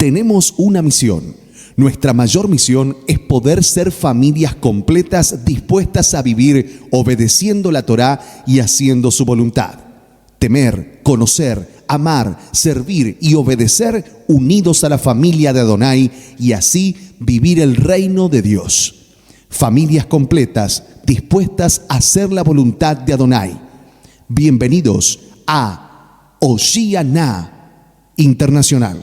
tenemos una misión. Nuestra mayor misión es poder ser familias completas dispuestas a vivir obedeciendo la Torá y haciendo su voluntad. Temer, conocer, amar, servir y obedecer unidos a la familia de Adonai y así vivir el reino de Dios. Familias completas dispuestas a hacer la voluntad de Adonai. Bienvenidos a Oshiana Internacional.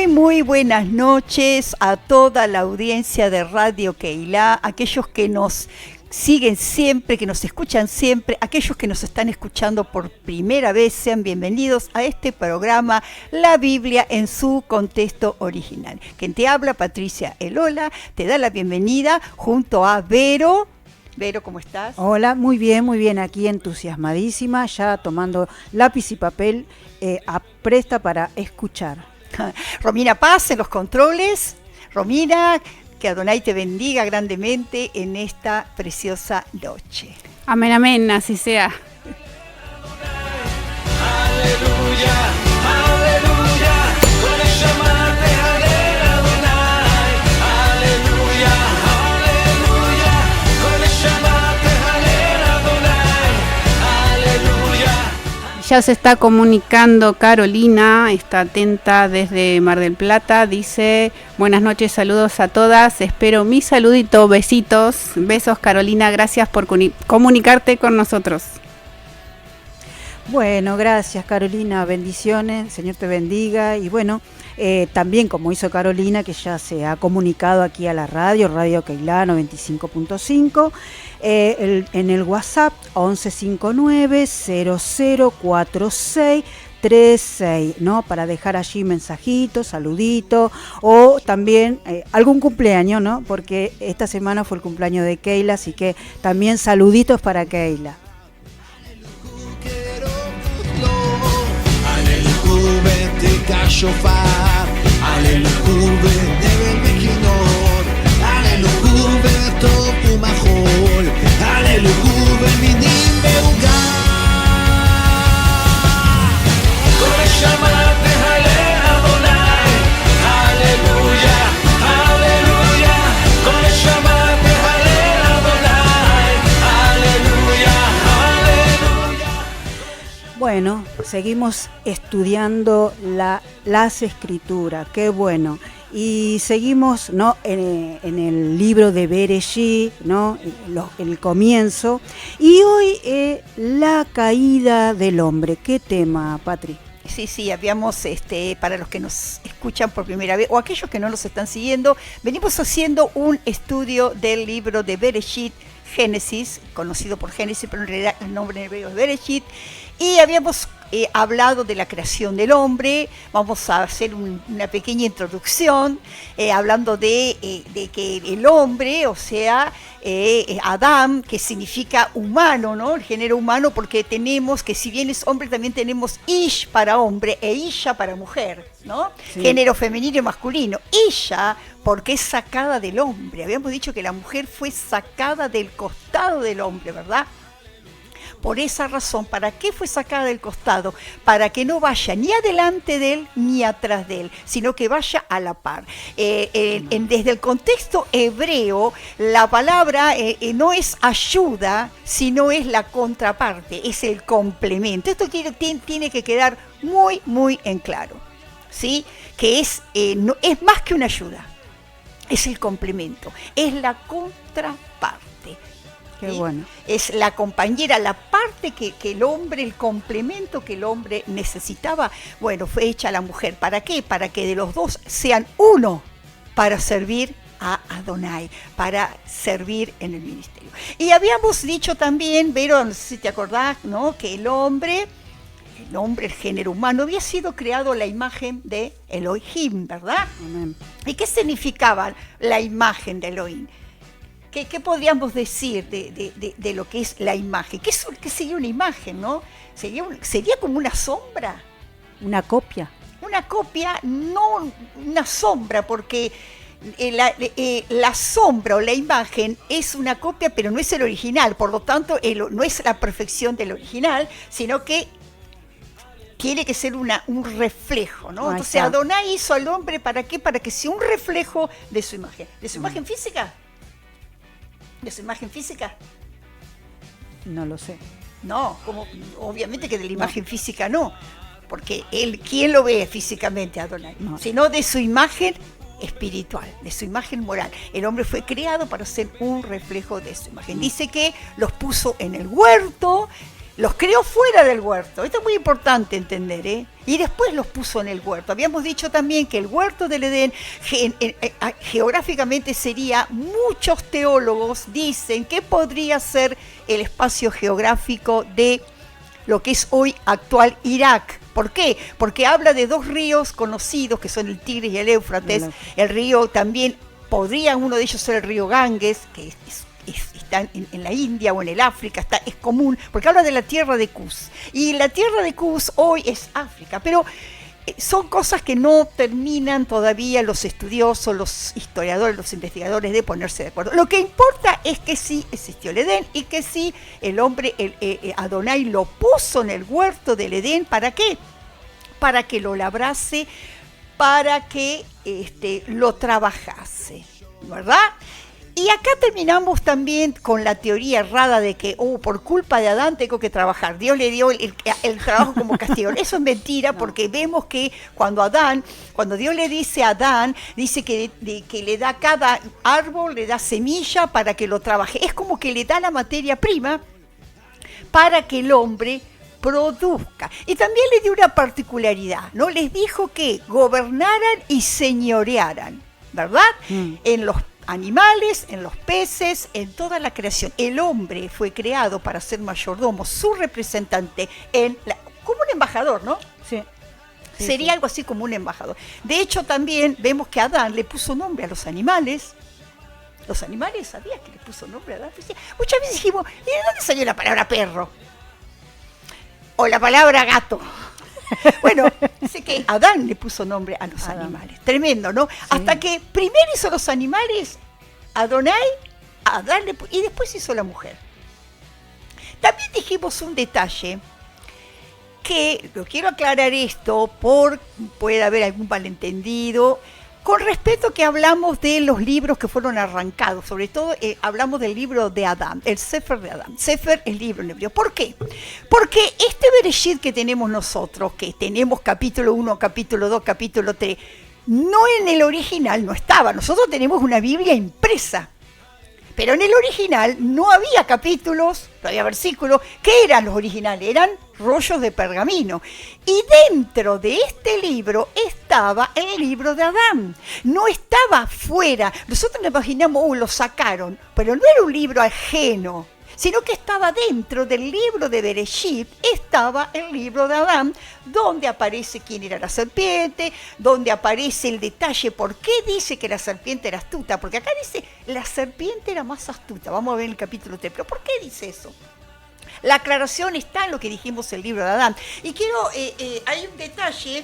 Muy buenas noches a toda la audiencia de Radio Keilah, aquellos que nos siguen siempre, que nos escuchan siempre, aquellos que nos están escuchando por primera vez, sean bienvenidos a este programa La Biblia en su contexto original. Quien te habla, Patricia Elola, te da la bienvenida junto a Vero. Vero, ¿cómo estás? Hola, muy bien, aquí entusiasmadísima, ya tomando lápiz y papel, presta para escuchar. Romina Paz en los controles. Romina, que Adonai te bendiga grandemente en esta preciosa noche. Amén, amén, así sea. Aleluya, aleluya, con el llamar de Adonai. Aleluya, aleluya, con el llamar de Adonai. Aleluya. Ya se está comunicando Carolina, está atenta desde Mar del Plata, dice: buenas noches, saludos a todas, espero mi saludito, besitos, besos Carolina, gracias por comunicarte con nosotros. Bueno, gracias Carolina, bendiciones, Señor te bendiga y bueno, también como hizo Carolina, que ya se ha comunicado aquí a la Radio Keilah 95.5, en el WhatsApp 1159-004636, ¿no? Para dejar allí mensajitos, saluditos o también algún cumpleaños, ¿no? Porque esta semana fue el cumpleaños de Keilah, así que también saluditos para Keilah. שופר, הללו ונבל וכינור, הללו וטוב ומחול, הללו ומינים בעוגה. כל נשמה תהלל אדוני, הללויה, הללויה, כל נשמה תהלל אדוני, הללויה, הללויה. Bueno, seguimos estudiando las escrituras, qué bueno. Y seguimos, ¿no? en el libro de Bereshit, ¿no? El comienzo. Y hoy la caída del hombre. ¿Qué tema, Patri? Sí, habíamos, para los que nos escuchan por primera vez o aquellos que no nos están siguiendo, venimos haciendo un estudio del libro de Bereshit, Génesis, conocido por Génesis, pero en realidad el nombre en hebreo es Bereshit. Y habíamos hablado de la creación del hombre. Vamos a hacer una pequeña introducción hablando de que el hombre, o sea, Adán, que significa humano, ¿no? El género humano, porque tenemos que, si bien es hombre, también tenemos Ish para hombre e Isha para mujer, ¿no? Sí. Género femenino y masculino. Isha, porque es sacada del hombre. Habíamos dicho que la mujer fue sacada del costado del hombre, ¿verdad? Por esa razón, ¿para qué fue sacada del costado? Para que no vaya ni adelante de él ni atrás de él, sino que vaya a la par. Desde el contexto hebreo, la palabra no es ayuda, sino es la contraparte, es el complemento. Esto tiene que quedar muy, muy en claro, ¿sí? Que es más que una ayuda, es el complemento, es la contraparte. Qué bueno. Es la compañera, la parte que el hombre, el complemento que el hombre necesitaba, bueno, fue hecha la mujer. ¿Para qué? Para que de los dos sean uno para servir a Adonai, para servir en el ministerio. Y habíamos dicho también, Vero, no sé si te acordás, ¿no? Que el hombre, el género humano, había sido creado a la imagen de Elohim, ¿verdad? Amén. ¿Y qué significaba la imagen de Elohim? ¿Qué podríamos decir de lo que es la imagen? ¿Qué sería una imagen, no? ¿Sería como una sombra? Una copia. Una copia, no una sombra, porque la sombra o la imagen es una copia, pero no es el original. Por lo tanto, no es la perfección del original, sino que tiene que ser un reflejo, ¿no? Ahí Entonces está. Adonai hizo al hombre, ¿para qué? Para que sea un reflejo de su imagen. ¿De su imagen física? ¿De su imagen física? No lo sé. No, obviamente que de la imagen física no, porque ¿quién lo ve físicamente a Adonai? No. Sino de su imagen espiritual, de su imagen moral. El hombre fue creado para ser un reflejo de su imagen. Dice que los puso en el huerto, los creó fuera del huerto. Esto es muy importante entender, ¿eh? Y después los puso en el huerto. Habíamos dicho también que el huerto del Edén geográficamente sería, muchos teólogos dicen que podría ser el espacio geográfico de lo que es hoy actual Irak. ¿Por qué? Porque habla de dos ríos conocidos, que son el Tigris y el Éufrates. El río también, podría uno de ellos ser el río Ganges, que está en la India o en el África, es común, porque habla de la tierra de Cus. Y la tierra de Cus hoy es África, pero son cosas que no terminan todavía los estudiosos, los historiadores, los investigadores de ponerse de acuerdo. Lo que importa es que sí existió el Edén y que sí el hombre, Adonai, lo puso en el huerto del Edén. ¿Para qué? Para que lo labrase, para que lo trabajase, ¿verdad? Y acá terminamos también con la teoría errada de que, por culpa de Adán tengo que trabajar. Dios le dio el trabajo como castigo. Eso es mentira, porque vemos que cuando Dios le dice a Adán, dice que le da cada árbol, le da semilla para que lo trabaje. Es como que le da la materia prima para que el hombre produzca. Y también le dio una particularidad, ¿no? Les dijo que gobernaran y señorearan, ¿verdad? En los animales, en los peces, en toda la creación. El hombre fue creado para ser mayordomo, su representante, como un embajador, ¿no? Sí. Sería algo así como un embajador. De hecho, también vemos que Adán le puso nombre a los animales. Los animales, ¿sabías que le puso nombre a Adán? Muchas veces dijimos, ¿y de dónde salió la palabra perro? O la palabra gato. Bueno, dice que Adán le puso nombre a los animales. Tremendo, ¿no? Sí. Hasta que primero hizo los animales, Adonai, Adán y después hizo la mujer. También dijimos un detalle que, lo quiero aclarar esto, puede haber algún malentendido, con respecto que hablamos de los libros que fueron arrancados, sobre todo hablamos del libro de Adán, el Sefer de Adán. Sefer es libro en hebreo. ¿Por qué? Porque este Bereshit que tenemos nosotros, que tenemos capítulo 1, capítulo 2, capítulo 3, no en el original no estaba. Nosotros tenemos una Biblia impresa, pero en el original no había capítulos, no había versículos. ¿Qué eran los originales? Eran rollos de pergamino. Y dentro de este libro estaba el libro de Adán. No estaba fuera. Nosotros nos imaginamos, lo sacaron, pero no era un libro ajeno, sino que estaba dentro del libro de Bereshit, estaba el libro de Adán, donde aparece quién era la serpiente, donde aparece el detalle, por qué dice que la serpiente era astuta, porque acá dice, la serpiente era más astuta, vamos a ver en el capítulo 3, pero ¿por qué dice eso? La aclaración está en lo que dijimos en el libro de Adán. Y hay un detalle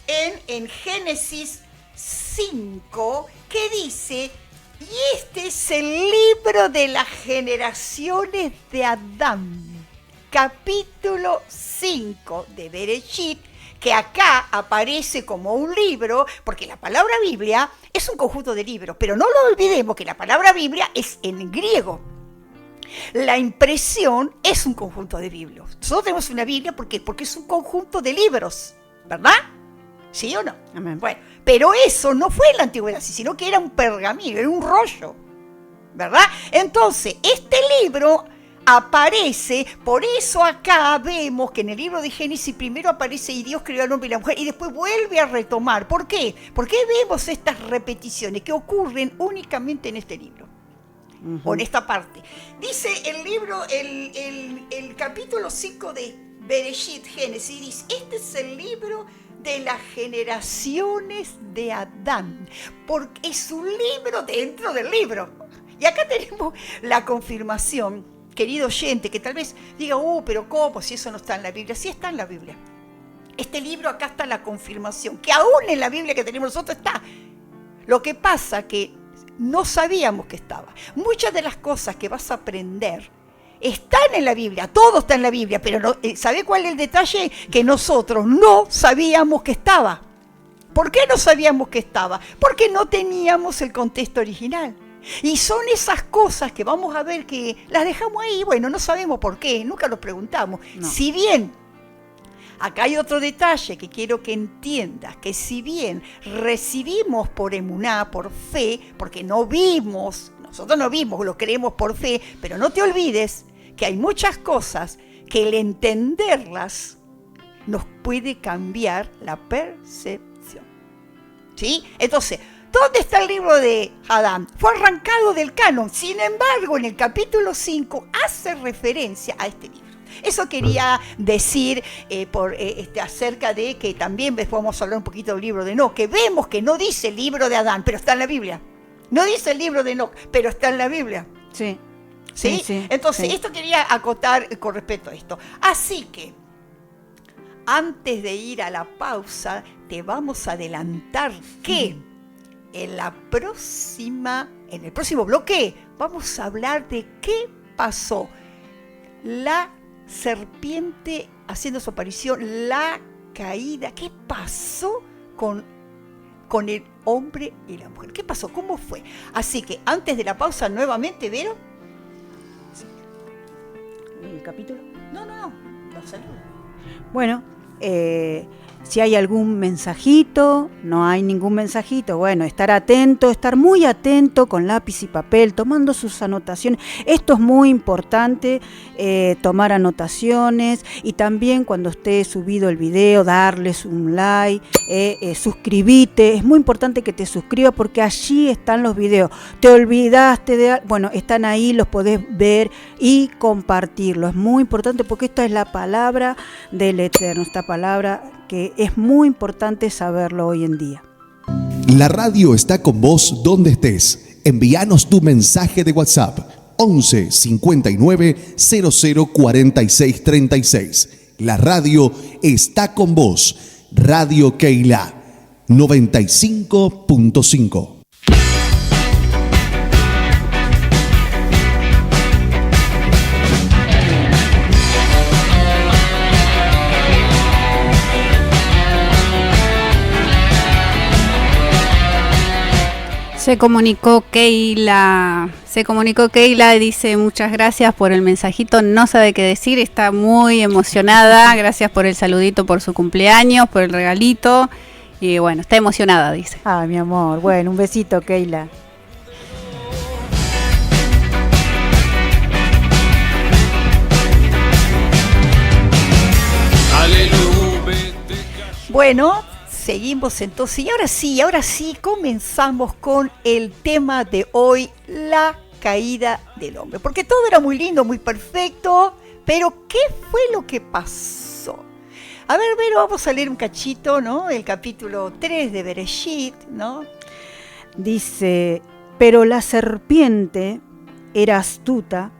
en Génesis 5 que dice, y este es el libro de las generaciones de Adán, capítulo 5 de Bereshit, que acá aparece como un libro, porque la palabra Biblia es un conjunto de libros, pero no lo olvidemos que la palabra Biblia es en griego. La impresión es un conjunto de libros. Nosotros tenemos una Biblia porque es un conjunto de libros, ¿verdad? ¿Sí o no? Amén. Bueno, pero eso no fue en la antigüedad, sino que era un pergamino, era un rollo, ¿verdad? Entonces, este libro aparece, por eso acá vemos que en el libro de Génesis primero aparece y Dios creó al hombre y la mujer y después vuelve a retomar. ¿Por qué? Porque vemos estas repeticiones que ocurren únicamente en este libro. O en esta parte. Dice el libro, el capítulo 5 de Bereshit, Génesis, dice, este es el libro de las generaciones de Adán, porque es un libro dentro del libro. Y acá tenemos la confirmación, querido oyente, que tal vez diga, pero ¿cómo? Si eso no está en la Biblia. Sí está en la Biblia. Este libro, acá está la confirmación, que aún en la Biblia que tenemos nosotros está. Lo que pasa que no sabíamos que estaba. Muchas de las cosas que vas a aprender están en la Biblia, todo está en la Biblia, pero no, ¿sabe cuál es el detalle? Que nosotros no sabíamos que estaba. ¿Por qué no sabíamos que estaba? Porque no teníamos el contexto original. Y son esas cosas que vamos a ver que las dejamos ahí, bueno, no sabemos por qué, nunca nos preguntamos. No. Si bien, acá hay otro detalle que quiero que entiendas, que si bien recibimos por emuná, por fe, porque no vimos, nosotros no vimos, lo creemos por fe, pero no te olvides que hay muchas cosas que el entenderlas nos puede cambiar la percepción. ¿Sí? Entonces, ¿dónde está el libro de Adán? Fue arrancado del canon. Sin embargo, en el capítulo 5 hace referencia a este libro. Eso quería decir acerca de que también vamos a hablar un poquito del libro de Enoc, que vemos que no dice el libro de Adán, pero está en la Biblia. No dice el libro de Enoc, pero está en la Biblia. Sí. ¿Sí? Sí, Entonces, sí. esto quería acotar con respecto a esto. Así que, antes de ir a la pausa, te vamos a adelantar que en el próximo bloque, vamos a hablar de qué pasó. La serpiente haciendo su aparición, la caída, ¿qué pasó con el hombre y la mujer? ¿Qué pasó? ¿Cómo fue? Así que antes de la pausa, nuevamente, ¿Vero? ¿El capítulo? No, los saludo. Bueno, si hay algún mensajito, no hay ningún mensajito, bueno, estar atento, estar muy atento con lápiz y papel, tomando sus anotaciones. Esto es muy importante, tomar anotaciones, y también cuando esté subido el video, darles un like, suscribite. Es muy importante que te suscribas porque allí están los videos. Te olvidaste bueno, están ahí, los podés ver y compartirlo. Es muy importante porque esta es la palabra del Eterno, esta palabra que es muy importante saberlo hoy en día. La radio está con vos donde estés. Envíanos tu mensaje de WhatsApp 11 59 00 46 36. La radio está con vos. Radio Keilah 95.5. Se comunicó Keilah y dice muchas gracias por el mensajito, no sabe qué decir, está muy emocionada, gracias por el saludito por su cumpleaños, por el regalito, y bueno, está emocionada, dice. Ah, mi amor, bueno, un besito, Keilah. Bueno, seguimos entonces, y ahora sí, comenzamos con el tema de hoy, la caída del hombre. Porque todo era muy lindo, muy perfecto, pero ¿qué fue lo que pasó? A ver, Vero, vamos a leer un cachito, ¿no? El capítulo 3 de Bereshit, ¿no? Dice, pero la serpiente era astuta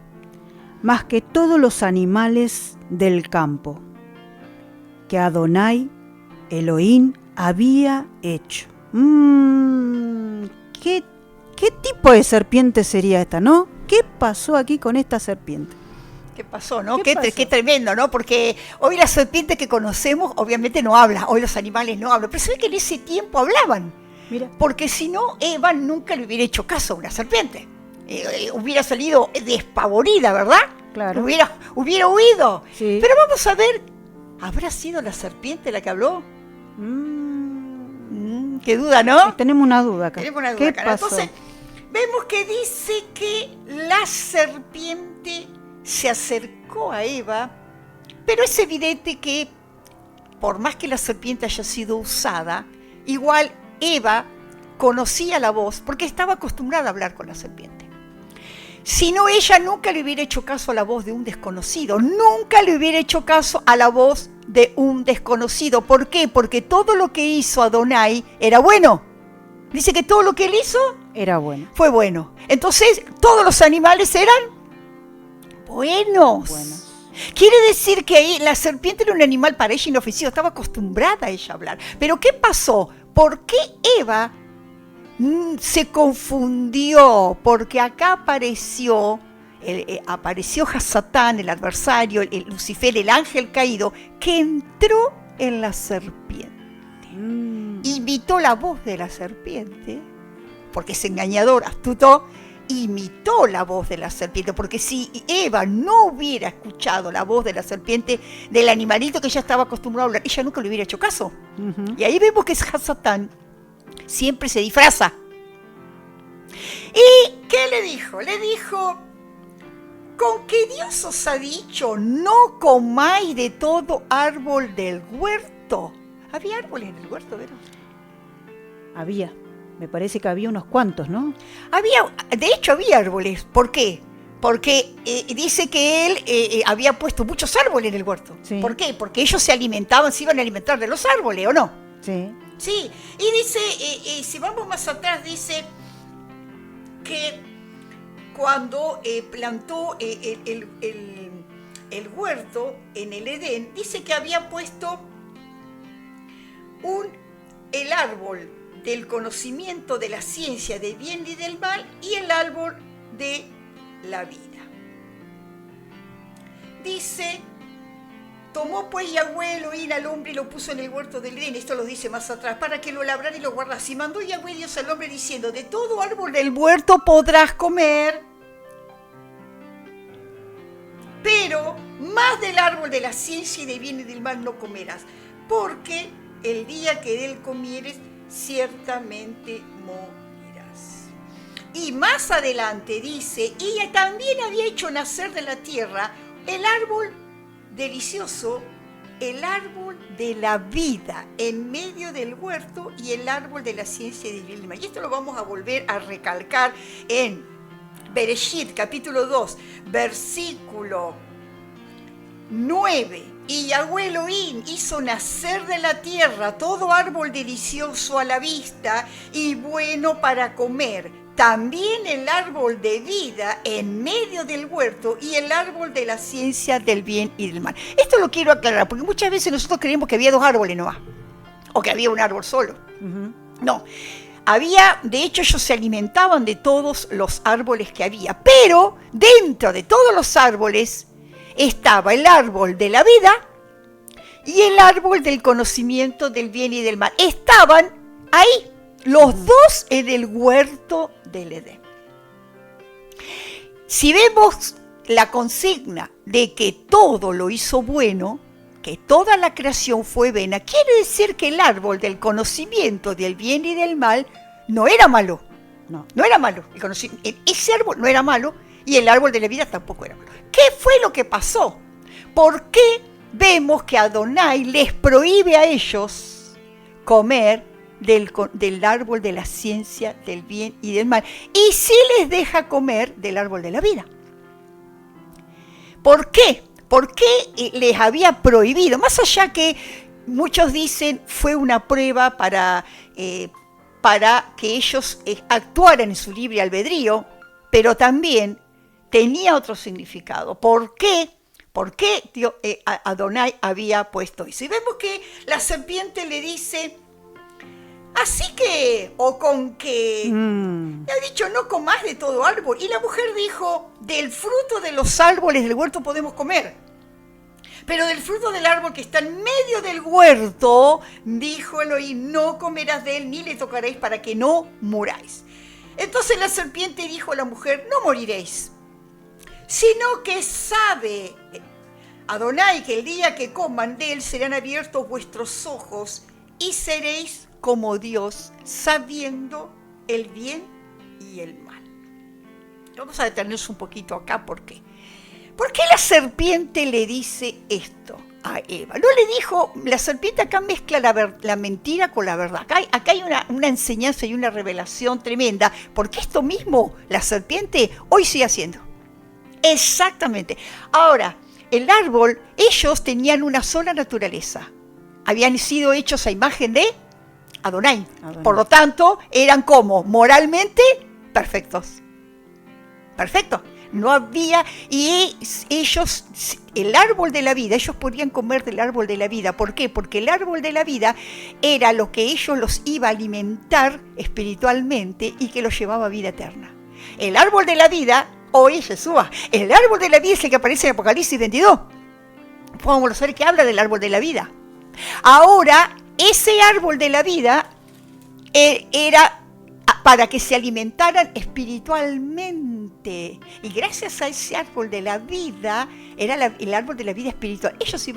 más que todos los animales del campo que Adonai, Elohim, había hecho. ¿Qué tipo de serpiente sería esta, no? ¿Qué pasó aquí con esta serpiente? ¿Qué pasó, no? ¿Qué pasó? Qué tremendo, ¿no? Porque hoy la serpiente que conocemos obviamente no habla, hoy los animales no hablan, pero se ve que en ese tiempo hablaban. Mira. Porque si no, Eva nunca le hubiera hecho caso a una serpiente. Hubiera salido despavorida, ¿verdad? Claro. Hubiera huido. Sí. Pero vamos a ver, ¿habrá sido la serpiente la que habló? Qué duda, ¿no? Tenemos una duda acá. Tenemos una duda ¿Qué acá. pasó? Entonces, vemos que dice que la serpiente se acercó a Eva, pero es evidente que, por más que la serpiente haya sido usada, igual Eva conocía la voz porque estaba acostumbrada a hablar con la serpiente. Si no, ella nunca le hubiera hecho caso a la voz de un desconocido, nunca le hubiera hecho caso a la voz de un desconocido. ¿Por qué? Porque todo lo que hizo Adonai era bueno. Dice que todo lo que él hizo Era bueno. fue bueno. Entonces, todos los animales eran buenos. Buenos. Quiere decir que ahí la serpiente era un animal para ella inofensivo, estaba acostumbrada a ella a hablar. Pero ¿qué pasó? ¿Por qué Eva se confundió? Porque acá apareció Hasatán, el adversario, el Lucifer, el ángel caído, que entró en la serpiente. Imitó la voz de la serpiente, porque es engañador, astuto. Imitó la voz de la serpiente, porque si Eva no hubiera escuchado la voz de la serpiente, del animalito que ella estaba acostumbrada a hablar, ella nunca le hubiera hecho caso. Y ahí vemos que Hasatán siempre se disfraza. ¿Y qué le dijo? Le dijo: con que Dios os ha dicho, no comáis de todo árbol del huerto. ¿Había árboles en el huerto, Vero? Había. Me parece que había unos cuantos, ¿no? De hecho había árboles. ¿Por qué? Porque dice que él había puesto muchos árboles en el huerto. Sí. ¿Por qué? Porque ellos se iban a alimentar de los árboles, ¿o no? Sí. Sí. Y dice, si vamos más atrás, dice que cuando plantó el huerto en el Edén, dice que había puesto el árbol del conocimiento de la ciencia del bien y del mal y el árbol de la vida. Dice: tomó pues Yahweh Elohim al hombre y lo puso en el huerto del Edén, esto lo dice más atrás, para que lo labrara y lo guardase. Y mandó Yahweh Dios al hombre diciendo: de todo árbol del huerto podrás comer, pero más del árbol de la ciencia y del bien y del mal no comerás, porque el día que de él comieres ciertamente morirás. Y más adelante dice: y también había hecho nacer de la tierra el árbol delicioso, el árbol de la vida en medio del huerto y el árbol de la ciencia del bien y del mal. Y esto lo vamos a volver a recalcar en Bereshit, capítulo 2, versículo 9. Y Yahweh Elohim hizo nacer de la tierra todo árbol delicioso a la vista y bueno para comer, también el árbol de vida en medio del huerto y el árbol de la ciencia del bien y del mal. Esto lo quiero aclarar, porque muchas veces nosotros creemos que había dos árboles nomás, o que había un árbol solo. No, de hecho ellos se alimentaban de todos los árboles que había, pero dentro de todos los árboles estaba el árbol de la vida y el árbol del conocimiento del bien y del mal. Estaban ahí, los dos en el huerto del Edén. Si vemos la consigna de que todo lo hizo bueno, que toda la creación fue buena, quiere decir que el árbol del conocimiento del bien y del mal no era malo. No era malo. Ese árbol no era malo y el árbol de la vida tampoco era malo. ¿Qué fue lo que pasó? ¿Por qué vemos que Adonai les prohíbe a ellos comer del árbol de la ciencia del bien y del mal? Y sí les deja comer del árbol de la vida. ¿Por qué? ¿Por qué les había prohibido? Más allá que muchos dicen fue una prueba para que ellos actuaran en su libre albedrío, pero también tenía otro significado. ¿Por qué? ¿Por qué Adonai había puesto eso? Y vemos que la serpiente le dice: así que, o con que, le ha dicho no comas de todo árbol. Y la mujer dijo: del fruto de los árboles del huerto podemos comer, pero del fruto del árbol que está en medio del huerto, dijo Elohim, no comerás de él ni le tocaréis para que no muráis. Entonces la serpiente dijo a la mujer: no moriréis, sino que sabe Adonai que el día que coman de él serán abiertos vuestros ojos y seréis como Dios, sabiendo el bien y el mal. Vamos a detenernos un poquito acá. ¿Por qué? ¿Por qué la serpiente le dice esto a Eva? No le dijo, la serpiente acá mezcla la mentira con la verdad. Acá hay una enseñanza y una revelación tremenda, porque esto mismo la serpiente hoy sigue haciendo. Exactamente. Ahora, el árbol, ellos tenían una sola naturaleza. Habían sido hechos a imagen de Adonai. Por lo tanto, eran como moralmente perfectos. Perfecto. no había, y ellos, el árbol de la vida, ellos podían comer del árbol de la vida. ¿Por qué? Porque el árbol de la vida era lo que ellos los iba a alimentar espiritualmente y que los llevaba a vida eterna. El árbol de la vida, oye Jesús, el árbol de la vida es el que aparece en Apocalipsis 22. Podemos saber que habla del árbol de la vida. Ahora, ese árbol de la vida era para que se alimentaran espiritualmente. Y gracias a ese árbol de la vida, era el árbol de la vida espiritual. Ellos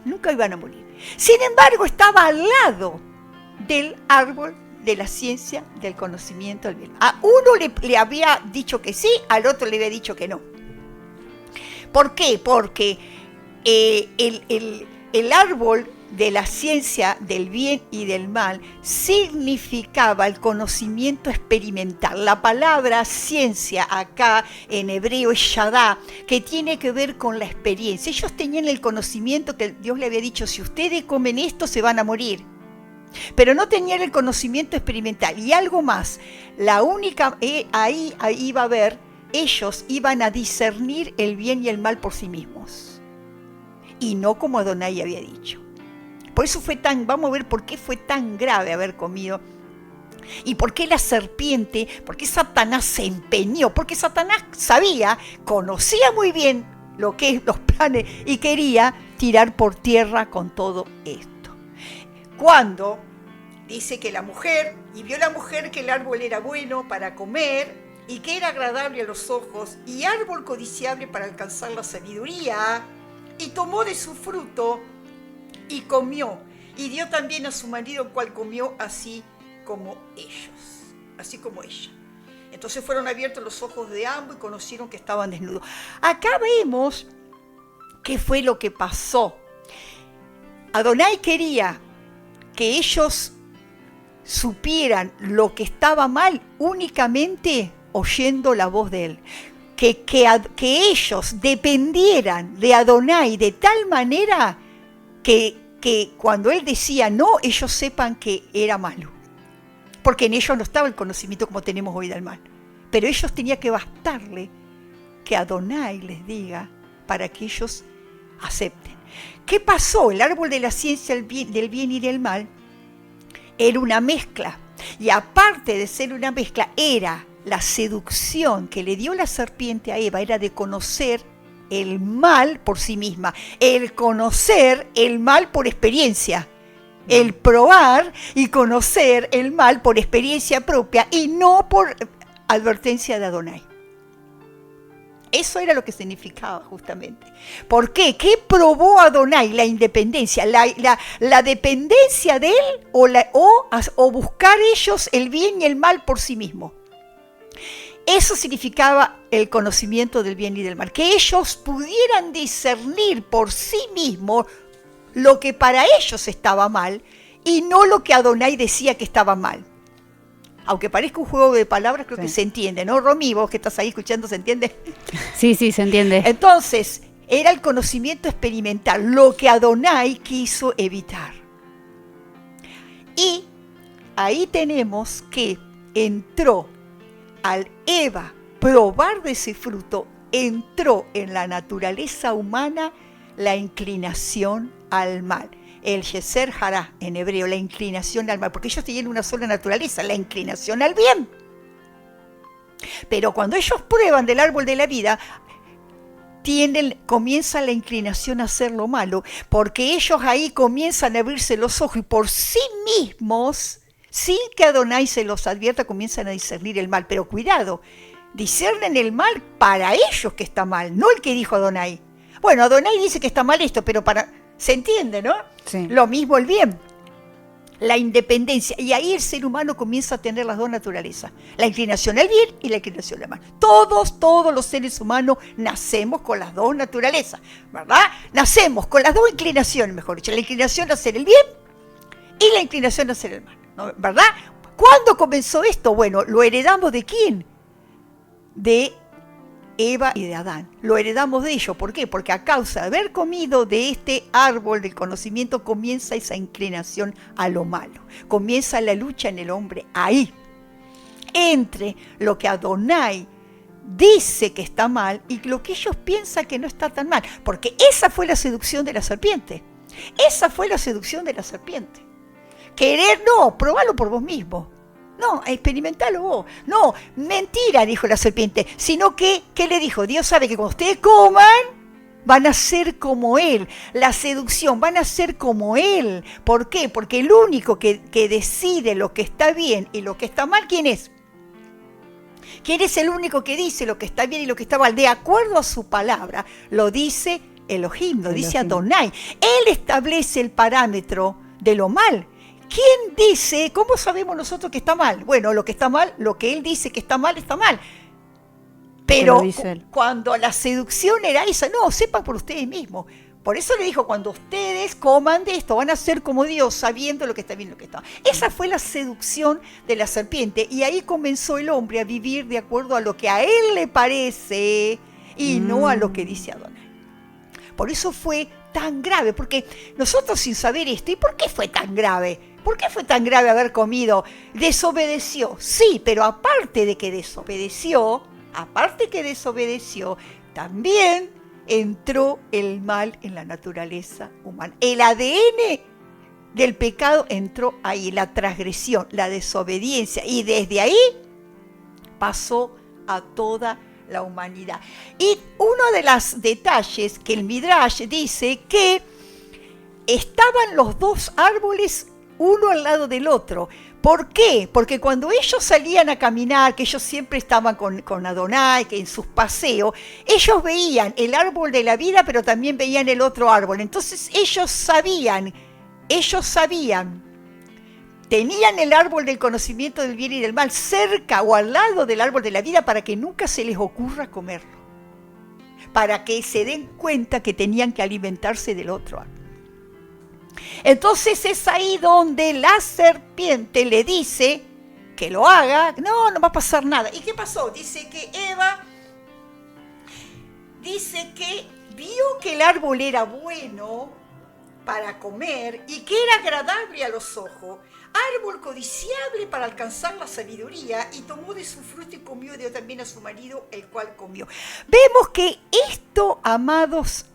nunca iban a morir. Sin embargo, estaba al lado del árbol de la ciencia del conocimiento del bien. A uno le había dicho que sí, al otro le había dicho que no. ¿Por qué? Porque el árbol de la ciencia del bien y del mal significaba el conocimiento experimental. La palabra ciencia acá en hebreo es shadá, que tiene que ver con la experiencia. Ellos tenían el conocimiento que Dios le había dicho: si ustedes comen esto se van a morir. Pero no tenían el conocimiento experimental. Y algo más, ahí iba a haber, ellos iban a discernir el bien y el mal por sí mismos, y no como Adonai había dicho. Por eso vamos a ver por qué fue tan grave haber comido, y por qué la serpiente, por qué Satanás se empeñó, porque Satanás conocía muy bien lo que es los planes, y quería tirar por tierra con todo esto. Cuando dice que vio la mujer que el árbol era bueno para comer, y que era agradable a los ojos, y árbol codiciable para alcanzar la sabiduría, y tomó de su fruto, y comió, y dio también a su marido, el cual comió así como ella. Entonces fueron abiertos los ojos de ambos y conocieron que estaban desnudos. Acá vemos qué fue lo que pasó. Adonai quería que ellos supieran lo que estaba mal únicamente oyendo la voz de él. Que ellos dependieran de Adonai de tal manera que cuando él decía no, ellos sepan que era malo. Porque en ellos no estaba el conocimiento como tenemos hoy del mal. Pero ellos tenían que bastarle que Adonai les diga para que ellos acepten. ¿Qué pasó? El árbol de la ciencia del bien y del mal era una mezcla. Y aparte de ser una mezcla, era la seducción que le dio la serpiente a Eva, era de conocer el mal por sí misma, el conocer el mal por experiencia, el probar y conocer el mal por experiencia propia y no por advertencia de Adonai. Eso era lo que significaba justamente. ¿Por qué? ¿Qué probó Adonai? La independencia, la dependencia de él o buscar ellos el bien y el mal por sí mismos. Eso significaba el conocimiento del bien y del mal, que ellos pudieran discernir por sí mismos lo que para ellos estaba mal y no lo que Adonai decía que estaba mal. Aunque parezca un juego de palabras, creo que se entiende, ¿no, Romy? Vos que estás ahí escuchando, ¿se entiende? Sí, se entiende. Entonces, era el conocimiento experimental, lo que Adonai quiso evitar. Y ahí tenemos que entró, al Eva probar de ese fruto, entró en la naturaleza humana la inclinación al mal. El Yeser Hará en hebreo, la inclinación al mal, porque ellos tienen una sola naturaleza, la inclinación al bien. Pero cuando ellos prueban del árbol de la vida, comienza la inclinación a hacer lo malo, porque ellos ahí comienzan a abrirse los ojos y por sí mismos, sin que Adonai se los advierta, comienzan a discernir el mal. Pero cuidado, discernen el mal para ellos que está mal, no el que dijo Adonai. Bueno, Adonai dice que está mal esto, pero se entiende, ¿no? Sí. Lo mismo el bien, la independencia. Y ahí el ser humano comienza a tener las dos naturalezas, la inclinación al bien y la inclinación al mal. Todos los seres humanos nacemos con las dos naturalezas, ¿verdad? Nacemos con las dos inclinaciones, mejor dicho, la inclinación a hacer el bien y la inclinación a hacer el mal, ¿no? ¿Verdad? ¿Cuándo comenzó esto? Bueno, ¿lo heredamos de quién? De Eva y de Adán. Lo heredamos de ellos. ¿Por qué? Porque a causa de haber comido de este árbol del conocimiento comienza esa inclinación a lo malo. Comienza la lucha en el hombre ahí. Entre lo que Adonai dice que está mal y lo que ellos piensan que no está tan mal. Porque esa fue la seducción de la serpiente. Esa fue la seducción de la serpiente. Querer, no, probalo por vos mismo. No, experimentalo vos. No, mentira, dijo la serpiente. Sino que, ¿qué le dijo? Dios sabe que cuando ustedes coman, van a ser como Él. La seducción, van a ser como Él. ¿Por qué? Porque el único que decide lo que está bien y lo que está mal, ¿quién es? ¿Quién es el único que dice lo que está bien y lo que está mal? De acuerdo a su palabra, lo dice Elohim, lo dice Adonai. Él establece el parámetro de lo mal. ¿Quién dice? ¿Cómo sabemos nosotros que está mal? Bueno, lo que está mal, lo que Él dice que está mal, está mal. Pero cuando la seducción era esa, no, sepan por ustedes mismos. Por eso le dijo, cuando ustedes coman de esto, van a ser como Dios, sabiendo lo que está bien y lo que está mal. Esa fue la seducción de la serpiente. Y ahí comenzó el hombre a vivir de acuerdo a lo que a él le parece y no a lo que dice Adonai. Por eso fue tan grave, porque nosotros sin saber esto, ¿y por qué fue tan grave? ¿Por qué fue tan grave haber comido? Desobedeció, sí, pero aparte que desobedeció, también entró el mal en la naturaleza humana. El ADN del pecado entró ahí, la transgresión, la desobediencia, y desde ahí pasó a toda la humanidad. Y uno de los detalles que el Midrash dice que estaban los dos árboles uno al lado del otro. ¿Por qué? Porque cuando ellos salían a caminar, que ellos siempre estaban con Adonai, que en sus paseos, ellos veían el árbol de la vida, pero también veían el otro árbol. Entonces ellos sabían, tenían el árbol del conocimiento del bien y del mal cerca o al lado del árbol de la vida para que nunca se les ocurra comerlo, para que se den cuenta que tenían que alimentarse del otro árbol. Entonces es ahí donde la serpiente le dice que lo haga. No va a pasar nada. ¿Y qué pasó? Dice que Eva vio que el árbol era bueno para comer y que era agradable a los ojos, árbol codiciable para alcanzar la sabiduría, y tomó de su fruto y comió, y dio también a su marido, el cual comió. Vemos que esto, amados,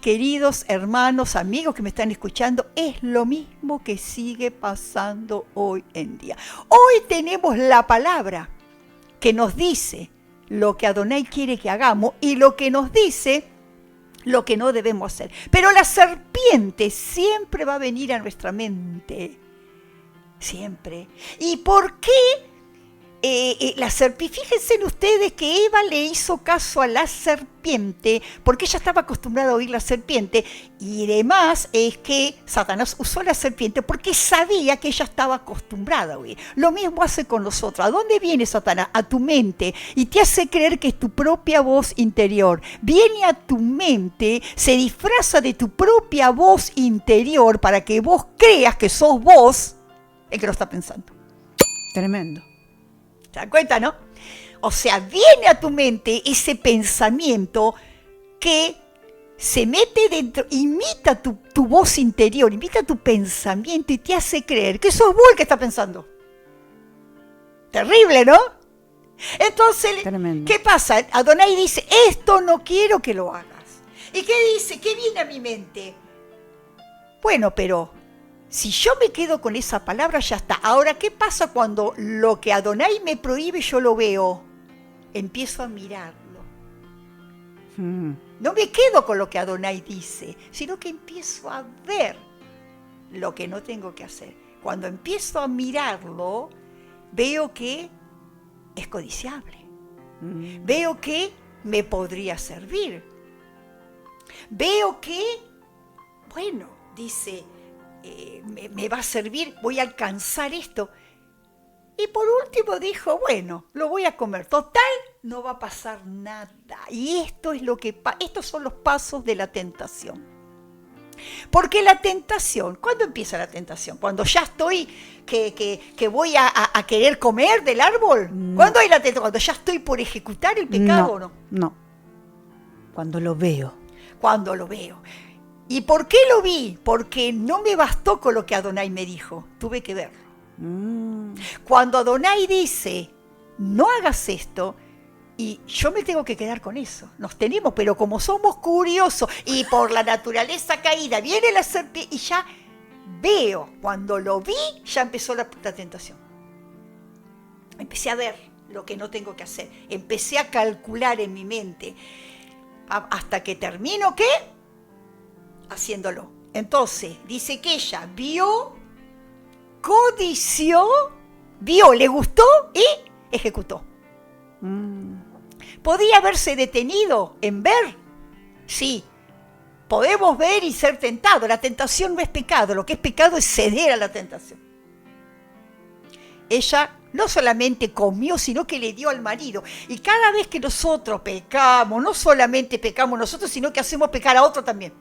queridos hermanos, amigos que me están escuchando, es lo mismo que sigue pasando hoy en día. Hoy tenemos la palabra que nos dice lo que Adonai quiere que hagamos y lo que nos dice lo que no debemos hacer. Pero la serpiente siempre va a venir a nuestra mente. Siempre. ¿Y por qué? Fíjense en ustedes que Eva le hizo caso a la serpiente porque ella estaba acostumbrada a oír la serpiente, y además es que Satanás usó la serpiente porque sabía que ella estaba acostumbrada a oír. Lo mismo hace con nosotros. ¿A dónde viene Satanás? A tu mente, y te hace creer que es tu propia voz interior. Viene a tu mente, se disfraza de tu propia voz interior para que vos creas que sos vos el que lo está pensando. Tremendo. ¿Se dan cuenta, no? O sea, viene a tu mente ese pensamiento que se mete dentro, imita tu voz interior, imita tu pensamiento y te hace creer que sos vos el que está pensando. Terrible, ¿no? Entonces, tremendo. ¿Qué pasa? Adonai dice, esto no quiero que lo hagas. ¿Y qué dice? ¿Qué viene a mi mente? Bueno, pero si yo me quedo con esa palabra, ya está. Ahora, ¿qué pasa cuando lo que Adonai me prohíbe yo lo veo? Empiezo a mirarlo. No me quedo con lo que Adonai dice, sino que empiezo a ver lo que no tengo que hacer. Cuando empiezo a mirarlo, veo que es codiciable. Veo que me podría servir. Veo que, bueno, dice, me va a servir, voy a alcanzar esto. Y por último dijo, bueno, lo voy a comer. Total, no va a pasar nada. Y esto es estos son los pasos de la tentación. Porque la tentación, ¿cuándo empieza la tentación? Cuando ya estoy, que voy a querer comer del árbol. No. ¿Cuándo hay la tentación? Cuando ya estoy por ejecutar el pecado, ¿o no? No. Cuando lo veo. Cuando lo veo. ¿Y por qué lo vi? Porque no me bastó con lo que Adonai me dijo. Tuve que verlo. Cuando Adonai dice, no hagas esto, Y yo me tengo que quedar con eso. Nos tenemos, pero como somos curiosos y por la naturaleza caída viene la serpiente y ya veo, cuando lo vi, ya empezó la tentación. Empecé a ver lo que no tengo que hacer. Empecé a calcular en mi mente hasta que termino, ¿qué? Haciéndolo. Entonces, dice que ella vio, codició, vio, le gustó y ejecutó. ¿Podía haberse detenido en ver? Sí. Podemos ver y ser tentados. La tentación no es pecado. Lo que es pecado es ceder a la tentación. Ella no solamente comió, sino que le dio al marido. Y cada vez que nosotros pecamos, no solamente pecamos nosotros, sino que hacemos pecar a otro también.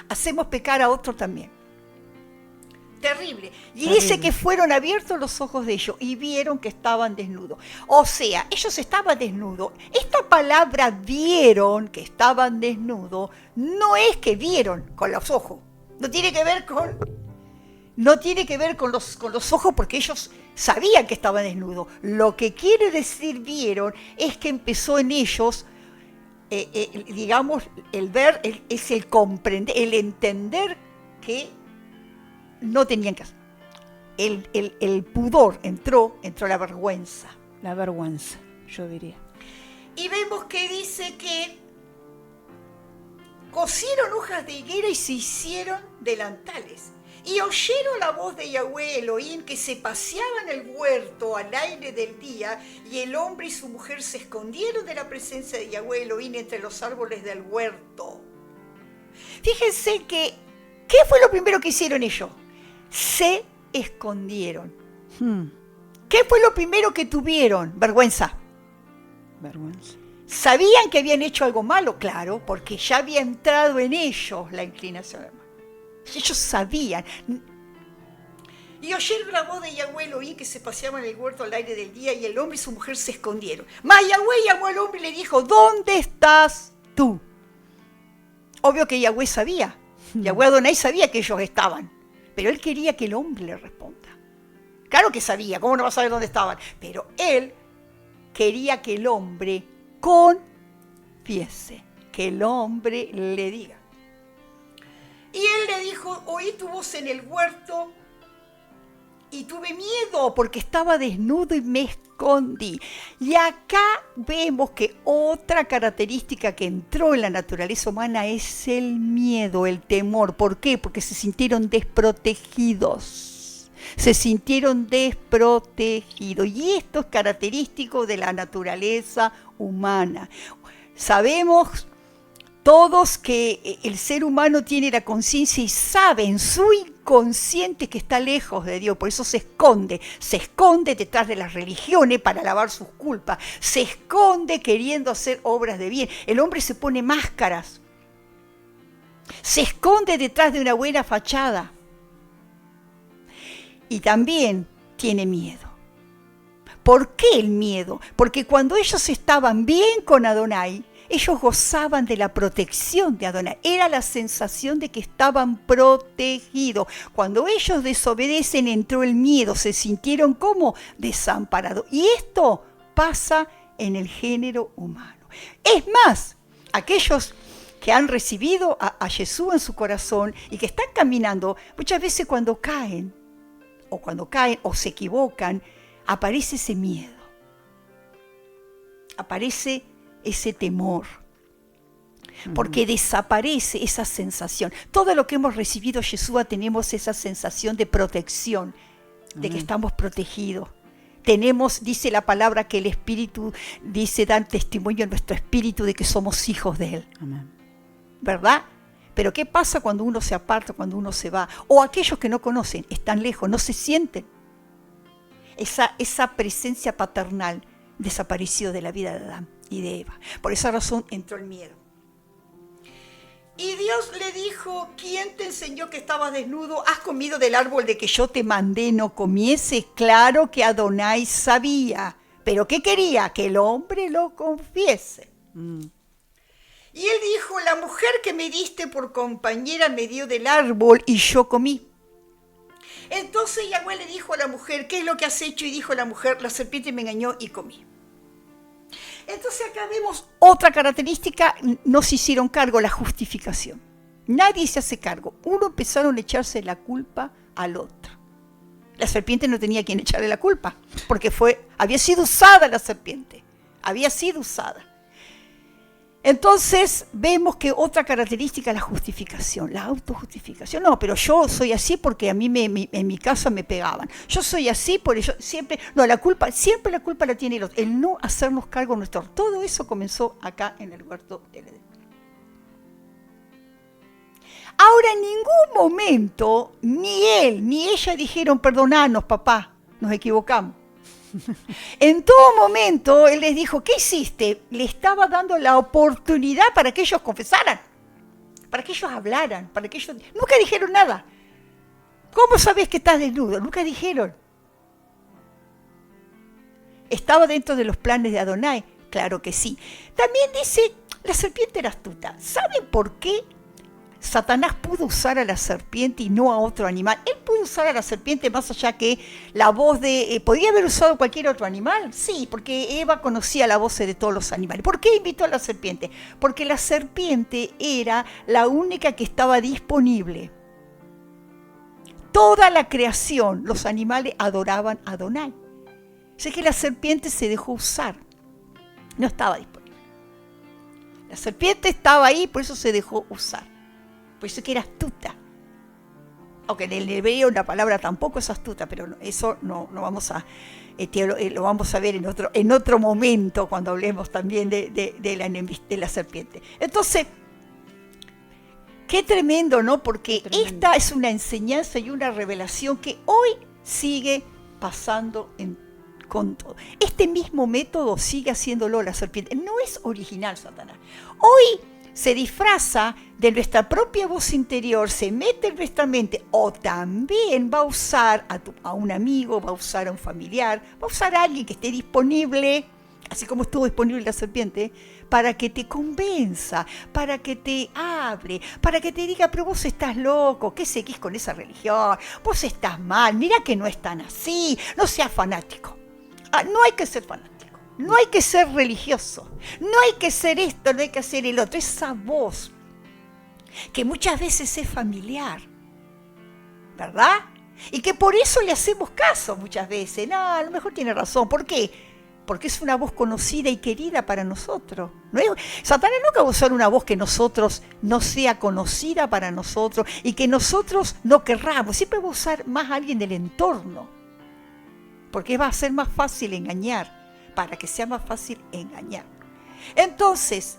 Hacemos pecar a otro también. Terrible. Y dice que fueron abiertos los ojos de ellos y vieron que estaban desnudos. O sea, ellos estaban desnudos. Esta palabra vieron que estaban desnudos no es que vieron con los ojos. No tiene que ver con los ojos porque ellos sabían que estaban desnudos. Lo que quiere decir vieron es que empezó en ellos, digamos, el ver, es el comprender, el entender que no tenían que hacer. El pudor entró la vergüenza. La vergüenza, yo diría. Y vemos que dice que cosieron hojas de higuera y se hicieron delantales. Y oyeron la voz de Yahweh Elohim que se paseaba en el huerto al aire del día, y el hombre y su mujer se escondieron de la presencia de Yahweh Elohim entre los árboles del huerto. Fíjense que, ¿qué fue lo primero que hicieron ellos? Se escondieron. ¿Qué fue lo primero que tuvieron? Vergüenza. Vergüenza. ¿Sabían que habían hecho algo malo? Claro, porque ya había entrado en ellos la inclinación, hermano. Ellos sabían. Y oyeron la voz de Yahweh Elohim que se paseaba en el huerto al aire del día, y el hombre y su mujer se escondieron. Mas Yahweh llamó al hombre y le dijo: ¿dónde estás tú? Obvio que Yahweh sabía. Yahweh Adonai sabía que ellos estaban. Pero él quería que el hombre le responda. Claro que sabía, ¿cómo no va a saber dónde estaban? Pero él quería que el hombre confiese, que el hombre le diga. Y él le dijo: oí tu voz en el huerto y tuve miedo porque estaba desnudo y me escondí. Y acá vemos que otra característica que entró en la naturaleza humana es el miedo, el temor. ¿Por qué? Porque se sintieron desprotegidos. Se sintieron desprotegidos. Y esto es característico de la naturaleza humana. Sabemos todos que el ser humano tiene la conciencia y sabe en su inconsciente que está lejos de Dios, por eso se esconde detrás de las religiones para lavar sus culpas, se esconde queriendo hacer obras de bien. El hombre se pone máscaras, se esconde detrás de una buena fachada y también tiene miedo. ¿Por qué el miedo? Porque cuando ellos estaban bien con Adonai, ellos gozaban de la protección de Adonai. Era la sensación de que estaban protegidos. Cuando ellos desobedecen, entró el miedo. Se sintieron como desamparados. Y esto pasa en el género humano. Es más, aquellos que han recibido a Jesús en su corazón y que están caminando, muchas veces cuando caen o se equivocan, aparece ese miedo. Aparece ese temor, porque desaparece esa sensación. Todo lo que hemos recibido Yeshua, tenemos esa sensación de protección, de que estamos protegidos. Tenemos, dice la palabra, que el Espíritu da testimonio en nuestro espíritu de que somos hijos de Él. Amén. ¿Verdad? Pero ¿qué pasa cuando uno se aparta, cuando uno se va? O aquellos que no conocen, están lejos, no se sienten. Esa presencia paternal desapareció de la vida de Adán y de Eva. Por esa razón entró el miedo. Y Dios le dijo: ¿quién te enseñó que estabas desnudo? ¿Has comido del árbol de que yo te mandé no comieses? Claro que Adonai sabía, pero ¿qué quería? Que el hombre lo confiese. Y él dijo: la mujer que me diste por compañera me dio del árbol y yo comí. Entonces Yahweh le dijo a la mujer: ¿qué es lo que has hecho? Y dijo la mujer: la serpiente me engañó y comí. Entonces acá vemos otra característica, no se hicieron cargo, la justificación. Nadie se hace cargo. Uno empezaron a echarse la culpa al otro. La serpiente no tenía quien echarle la culpa, porque había sido usada la serpiente. Había sido usada. Entonces vemos que otra característica es la justificación, la autojustificación. No, pero yo soy así porque a mí en mi casa me pegaban. Yo soy así, por eso siempre la culpa la tiene el otro. El no hacernos cargo nuestro. Todo eso comenzó acá en el huerto del Edén. Ahora en ningún momento ni él ni ella dijeron, perdonanos papá, nos equivocamos. En todo momento él les dijo, ¿qué hiciste? Le estaba dando la oportunidad para que ellos confesaran, para que ellos hablaran, para que ellos... Nunca dijeron nada. ¿Cómo sabes que estás desnudo? Nunca dijeron. ¿Estaba dentro de los planes de Adonai? Claro que sí. También dice, la serpiente era astuta. ¿Saben por qué Satanás pudo usar a la serpiente y no a otro animal? Él pudo usar a la serpiente más allá que la voz de... ¿podría haber usado cualquier otro animal? Sí, porque Eva conocía la voz de todos los animales. ¿Por qué invitó a la serpiente? Porque la serpiente era la única que estaba disponible. Toda la creación, los animales adoraban a Adonai. Así que la serpiente se dejó usar. No estaba disponible. La serpiente estaba ahí, por eso se dejó usar. Por eso que era astuta. Aunque en el hebreo la palabra tampoco es astuta, pero eso no vamos a lo vamos a ver en otro momento cuando hablemos también de la serpiente. Entonces, qué tremendo, ¿no? Porque esta es una enseñanza y una revelación que hoy sigue pasando con todo. Este mismo método sigue haciéndolo la serpiente. No es original, Satanás. Hoy se disfraza de nuestra propia voz interior, se mete en nuestra mente, o también va a usar a un amigo, va a usar a un familiar, va a usar a alguien que esté disponible, así como estuvo disponible la serpiente, para que te convenza, para que te hable, para que te diga, pero vos estás loco, ¿qué seguís con esa religión? Vos estás mal, mira que no es tan así, no seas fanático. No hay que ser fanático. No hay que ser religioso, no hay que ser esto, no hay que hacer el otro. Esa voz que muchas veces es familiar, ¿verdad? Y que por eso le hacemos caso muchas veces. No, a lo mejor tiene razón. ¿Por qué? Porque es una voz conocida y querida para nosotros. Satanás nunca va a usar una voz que nosotros no sea conocida para nosotros y que nosotros no querramos. Siempre va a usar más a alguien del entorno, porque va a ser más fácil engañar. Para que sea más fácil engañar. Entonces,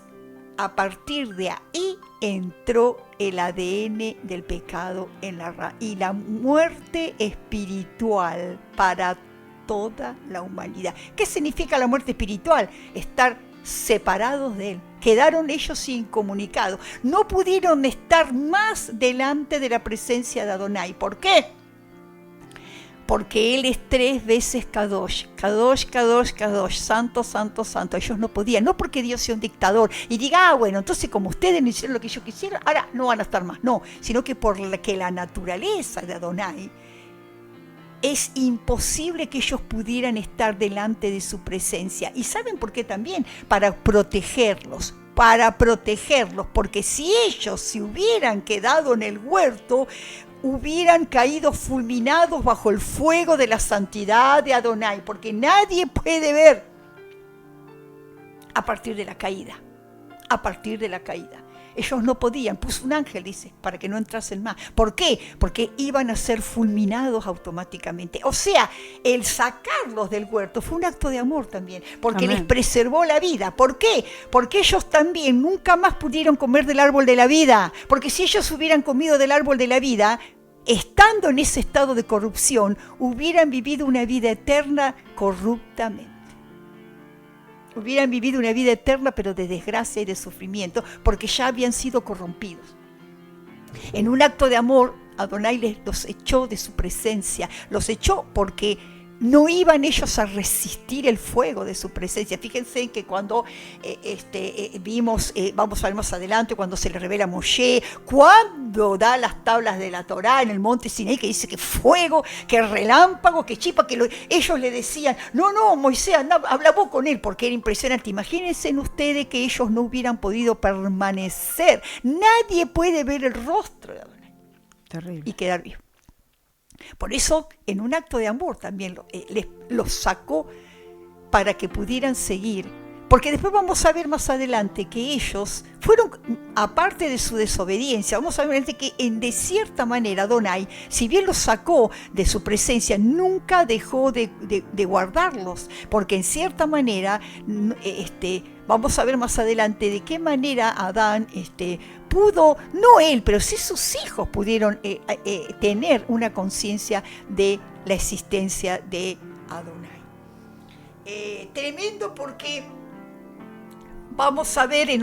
a partir de ahí entró el ADN del pecado en la raíz y la muerte espiritual para toda la humanidad. ¿Qué significa la muerte espiritual? Estar separados de Él. Quedaron ellos incomunicados. No pudieron estar más delante de la presencia de Adonai. ¿Por qué? Porque Él es 3 veces Kadosh, Kadosh, Kadosh, Kadosh, santo, santo, santo. Ellos no podían, no porque Dios sea un dictador y diga, bueno, entonces como ustedes no hicieron lo que ellos quisieron, ahora no van a estar más. No, sino que porque la naturaleza de Adonai es imposible que ellos pudieran estar delante de su presencia. ¿Y saben por qué también? Para protegerlos, porque si ellos se hubieran quedado en el huerto, hubieran caído fulminados bajo el fuego de la santidad de Adonai, porque nadie puede ver a partir de la caída. Ellos no podían, puso un ángel, dice, para que no entrasen más. ¿Por qué? Porque iban a ser fulminados automáticamente. O sea, el sacarlos del huerto fue un acto de amor también, porque les preservó la vida. ¿Por qué? Porque ellos también nunca más pudieron comer del árbol de la vida. Porque si ellos hubieran comido del árbol de la vida, estando en ese estado de corrupción, hubieran vivido una vida eterna corruptamente. Hubieran vivido una vida eterna, pero de desgracia y de sufrimiento, porque ya habían sido corrompidos. En un acto de amor, Adonai los echó de su presencia. Los echó porque no iban ellos a resistir el fuego de su presencia. Fíjense que cuando vimos, vamos a ver más adelante, cuando se le revela a Moshe, cuando da las tablas de la Torá en el monte Sinaí, que dice que fuego, que relámpago, que chispa, ellos le decían, no, Moisés, habla vos con él, porque era impresionante. Imagínense ustedes que ellos no hubieran podido permanecer. Nadie puede ver el rostro de Adonai. Terrible. Y quedar vivo. Por eso, en un acto de amor también los sacó para que pudieran seguir. Porque después vamos a ver más adelante que ellos fueron, aparte de su desobediencia, vamos a ver que de cierta manera Adonai, si bien los sacó de su presencia, nunca dejó de guardarlos. Porque en cierta manera, vamos a ver más adelante de qué manera Adán pudo, no él, pero sí sus hijos pudieron tener una conciencia de la existencia de Adonai. Tremendo, porque vamos a ver en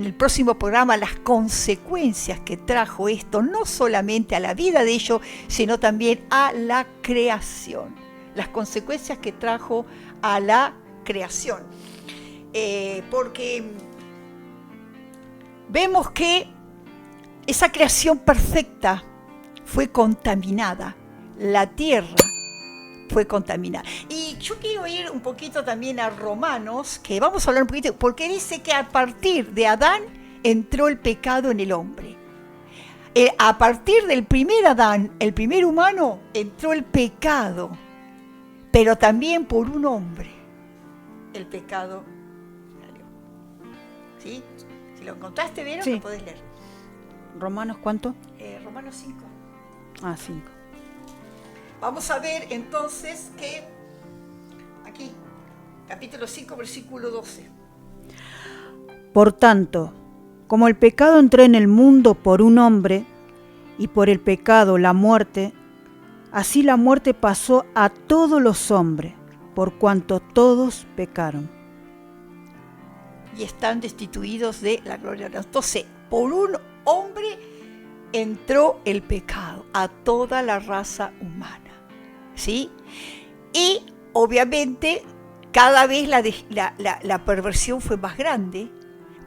el próximo programa las consecuencias que trajo esto, no solamente a la vida de ellos, sino también a la creación. Las consecuencias que trajo a la creación. Porque vemos que esa creación perfecta fue contaminada, la tierra fue contaminada. Y yo quiero ir un poquito también a Romanos, que vamos a hablar un poquito, porque dice que a partir de Adán entró el pecado en el hombre. A partir del primer Adán, el primer humano, entró el pecado, pero también por un hombre el pecado salió. ¿Sí? Si lo encontraste, ¿vieron? Sí. Lo podés leer. ¿Romanos cuánto? Romanos 5. 5. Vamos a ver entonces que aquí, capítulo 5, versículo 12. Por tanto, como el pecado entró en el mundo por un hombre, y por el pecado la muerte, así la muerte pasó a todos los hombres, por cuanto todos pecaron. Y están destituidos de la gloria de Dios. Entonces, por un hombre entró el pecado a toda la raza humana. ¿Sí? Y obviamente cada vez la perversión fue más grande,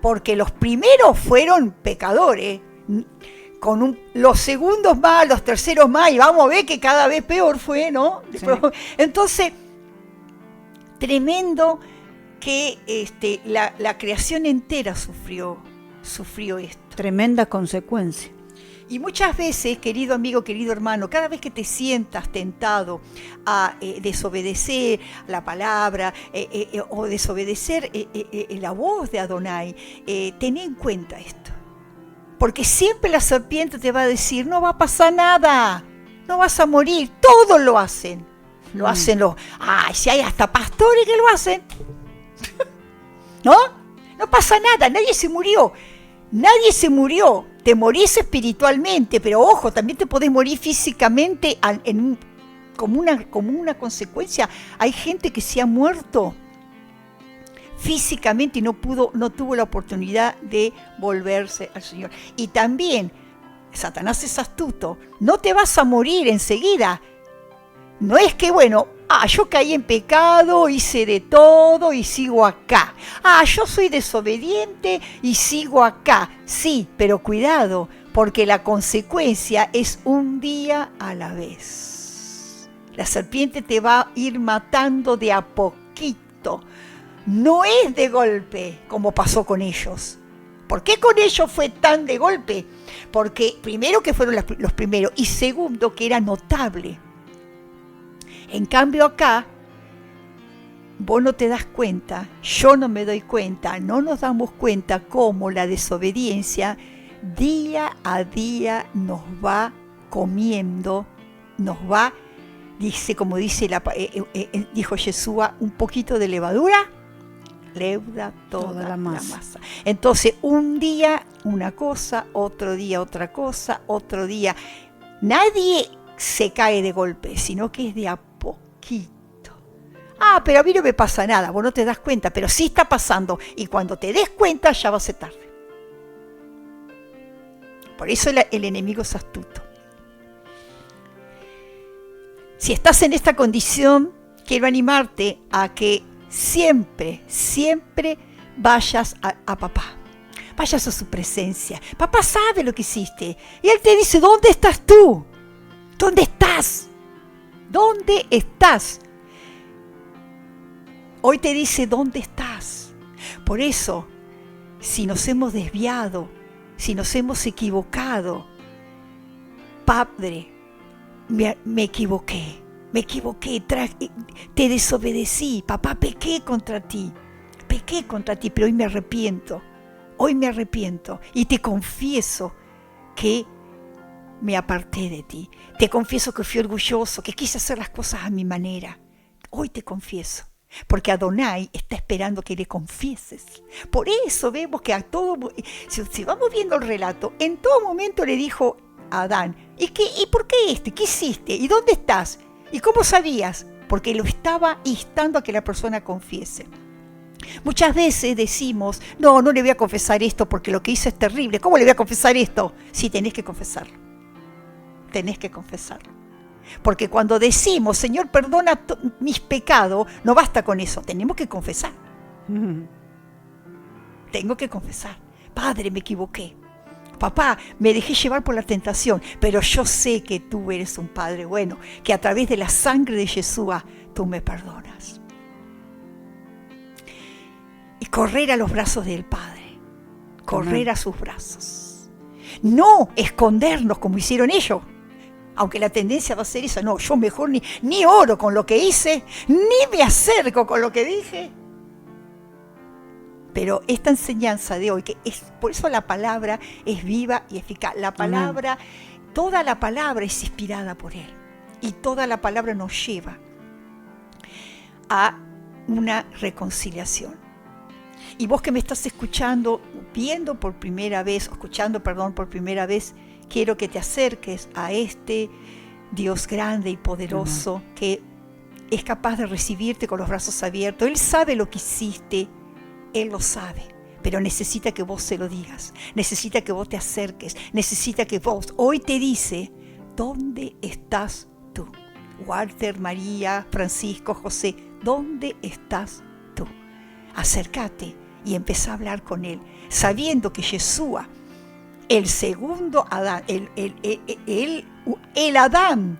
porque los primeros fueron pecadores, los segundos más, los terceros más, y vamos a ver que cada vez peor fue, ¿no? Sí. Entonces, tremendo que la creación entera sufrió esto. Tremenda consecuencia. Y muchas veces, querido amigo, querido hermano, cada vez que te sientas tentado a desobedecer la palabra o desobedecer la voz de Adonai, ten en cuenta esto. Porque siempre la serpiente te va a decir, no va a pasar nada, no vas a morir. Todos lo hacen. Lo hacen si hay hasta pastores que lo hacen. ¿No? No pasa nada, nadie se murió. Nadie se murió. Te morís espiritualmente, pero ojo, también te podés morir físicamente como una consecuencia. Hay gente que se ha muerto físicamente y no tuvo la oportunidad de volverse al Señor. Y también, Satanás es astuto, no te vas a morir enseguida. No es que, yo caí en pecado, hice de todo y sigo acá. Yo soy desobediente y sigo acá. Sí, pero cuidado, porque la consecuencia es un día a la vez. La serpiente te va a ir matando de a poquito. No es de golpe, como pasó con ellos. ¿Por qué con ellos fue tan de golpe? Porque primero que fueron los primeros y segundo que era notable. En cambio acá, vos no te das cuenta, yo no me doy cuenta, no nos damos cuenta cómo la desobediencia día a día nos va comiendo, como dijo Yeshua, un poquito de levadura, leuda toda la masa. Entonces, un día una cosa, otro día otra cosa, otro día. Nadie se cae de golpe, sino que es de a poquito. Pero a mí no me pasa nada, vos no te das cuenta, pero sí está pasando. Y cuando te des cuenta, ya va a ser tarde. Por eso el enemigo es astuto. Si estás en esta condición, quiero animarte a que siempre, siempre vayas a papá. Vayas a su presencia. Papá sabe lo que hiciste. Y Él te dice, ¿dónde estás tú? ¿Dónde estás? ¿Dónde estás? Hoy te dice, ¿dónde estás? Por eso, si nos hemos desviado, si nos hemos equivocado, Padre, me equivoqué, te desobedecí, papá, pequé contra ti, pero hoy me arrepiento y te confieso que me aparté de ti, te confieso que fui orgulloso, que quise hacer las cosas a mi manera, hoy te confieso. Porque Adonai está esperando que le confieses. Por eso vemos que si vamos viendo el relato, en todo momento le dijo a Adán, ¿y por qué ¿Qué hiciste? ¿Y dónde estás? ¿Y cómo sabías? Porque lo estaba instando a que la persona confiese. Muchas veces decimos, no le voy a confesar esto porque lo que hice es terrible. ¿Cómo le voy a confesar esto? Sí, tenés que confesarlo. Porque cuando decimos, Señor, perdona mis pecados, no basta con eso, tenemos que confesar. Tengo que confesar. Padre, me equivoqué. Papá, me dejé llevar por la tentación, pero yo sé que tú eres un Padre bueno, que a través de la sangre de Yeshua tú me perdonas. Y correr a los brazos del Padre, correr a sus brazos. No escondernos como hicieron ellos. Aunque la tendencia va a ser esa, no, yo mejor ni oro con lo que hice, ni me acerco con lo que dije. Pero esta enseñanza de hoy, por eso la palabra es viva y eficaz. La palabra, toda la palabra es inspirada por Él. Y toda la palabra nos lleva a una reconciliación. Y vos que me estás escuchando, viendo por primera vez, por primera vez, quiero que te acerques a este Dios grande y poderoso que es capaz de recibirte con los brazos abiertos. Él sabe lo que hiciste, Él lo sabe, pero necesita que vos se lo digas, necesita que vos te acerques, necesita que vos, hoy te dice, ¿dónde estás tú? Walter, María, Francisco, José, ¿dónde estás tú? Acércate y empezá a hablar con Él, sabiendo que Yeshua, el segundo Adán, el Adán,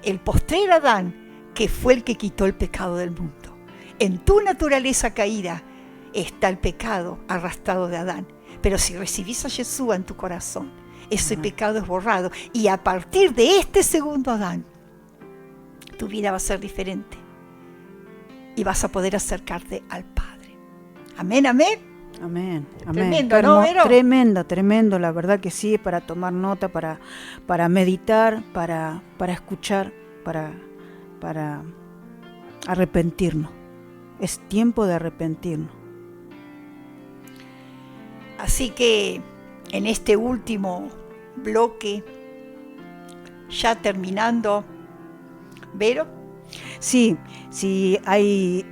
el postrer Adán, que fue el que quitó el pecado del mundo. En tu naturaleza caída está el pecado arrastrado de Adán. Pero si recibís a Yeshua en tu corazón, ese pecado es borrado. Y a partir de este segundo Adán, tu vida va a ser diferente. Y vas a poder acercarte al Padre. Amén, amén. Amén, amén. Tremendo, ¿no, Vero? Tremendo, la verdad que sí, para tomar nota, para meditar, para escuchar, para arrepentirnos. Es tiempo de arrepentirnos. Así que en este último bloque, ya terminando, Vero. Sí, si hay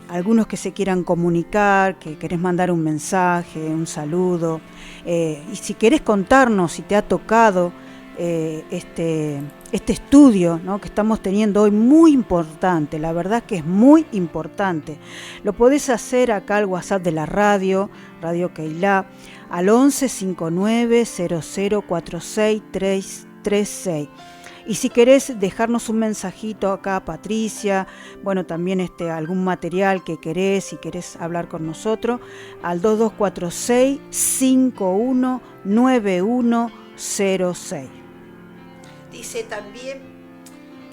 algunos que se quieran comunicar, que querés mandar un mensaje, un saludo, y si querés contarnos si te ha tocado este estudio, ¿no?, que estamos teniendo hoy, muy importante, la verdad que es muy importante. Lo podés hacer acá al WhatsApp de la Radio Keilah, al 11 59 00 46 336. Y si querés dejarnos un mensajito acá, Patricia, bueno, también algún material que querés, si querés hablar con nosotros, al 2246-519106. Dice también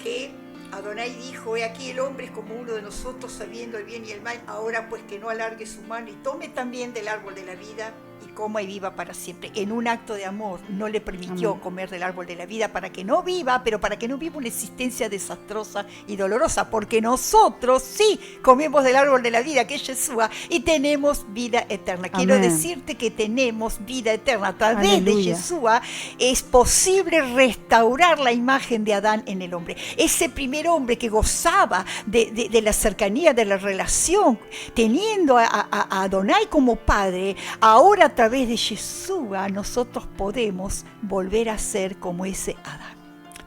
que Adonai dijo, he aquí el hombre es como uno de nosotros, sabiendo el bien y el mal, ahora pues que no alargue su mano y tome también del árbol de la vida y coma y viva para siempre. En un acto de amor no le permitió comer del árbol de la vida para que no viva, pero para que no viva una existencia desastrosa y dolorosa, porque nosotros sí comemos del árbol de la vida, que es Yeshua, y tenemos vida eterna. Quiero decirte que tenemos vida eterna. A través de Yeshua es posible restaurar la imagen de Adán en el hombre. Ese primer hombre que gozaba de la cercanía, de la relación, teniendo a Adonai como padre, ahora a través de Yeshua nosotros podemos volver a ser como ese Adán.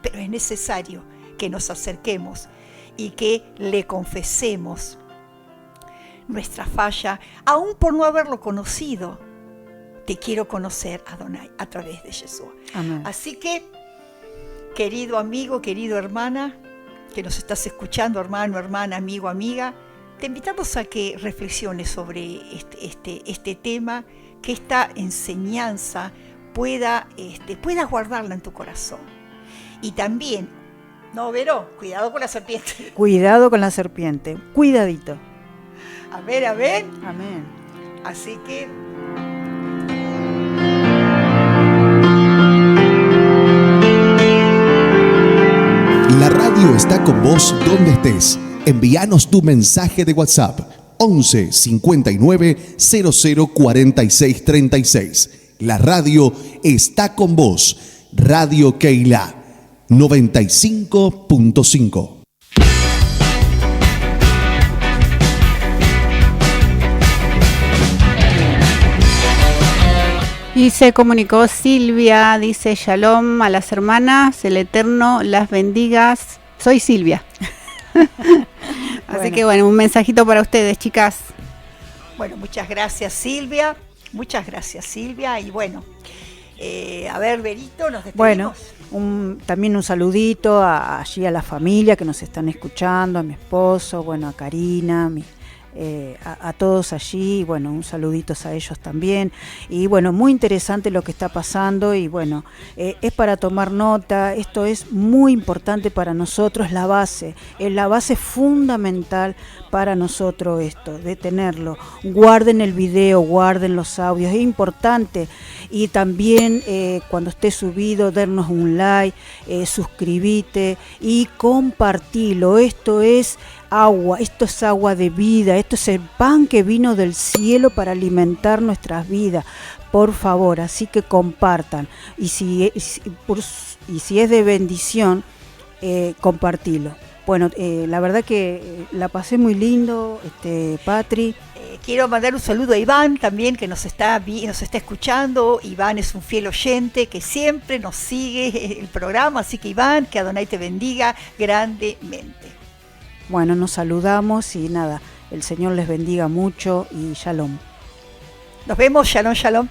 Pero es necesario que nos acerquemos y que le confesemos nuestra falla, aún por no haberlo conocido. Te quiero conocer, Adonai, a través de Jesús. Amén. Así que, querido amigo, querido hermana, que nos estás escuchando, hermano, hermana, amigo, amiga, te invitamos a que reflexiones sobre este tema, que esta enseñanza puedas guardarla en tu corazón. Y también, no, Vero, cuidado con la serpiente. Cuidado con la serpiente, cuidadito. Amén, amén. Amén. Así que La radio está con vos donde estés. Envíanos tu mensaje de WhatsApp 11 59 00 46 36. La radio está con vos. Radio Keilah 95.5. Y se comunicó Silvia, dice Shalom a las hermanas, el Eterno las bendiga. Soy Silvia. Así que bueno, un mensajito para ustedes, chicas. bueno, muchas gracias Silvia. Muchas gracias Silvia. Y bueno, a ver, Berito, nos despedimos. Bueno, también un saludito allí a la familia que nos están escuchando, a mi esposo, bueno, a Karina, a todos allí, bueno, un saludito a ellos también. Y bueno, muy interesante lo que está pasando y bueno, es para tomar nota. Esto es muy importante para nosotros, es la base fundamental para nosotros esto, de tenerlo. Guarden el video, guarden los audios, es importante. Y también cuando esté subido, darnos un like, suscribite y compartilo. Esto es agua de vida, esto es el pan que vino del cielo para alimentar nuestras vidas, por favor, así que compartan, y si es de bendición, compartilo. Bueno, la verdad que la pasé muy lindo, Patri. Quiero mandar un saludo a Iván también, que nos está escuchando. Iván es un fiel oyente que siempre nos sigue el programa, así que Iván, que Adonai te bendiga grandemente. Bueno, nos saludamos y nada, el Señor les bendiga mucho y shalom. Nos vemos, shalom, shalom.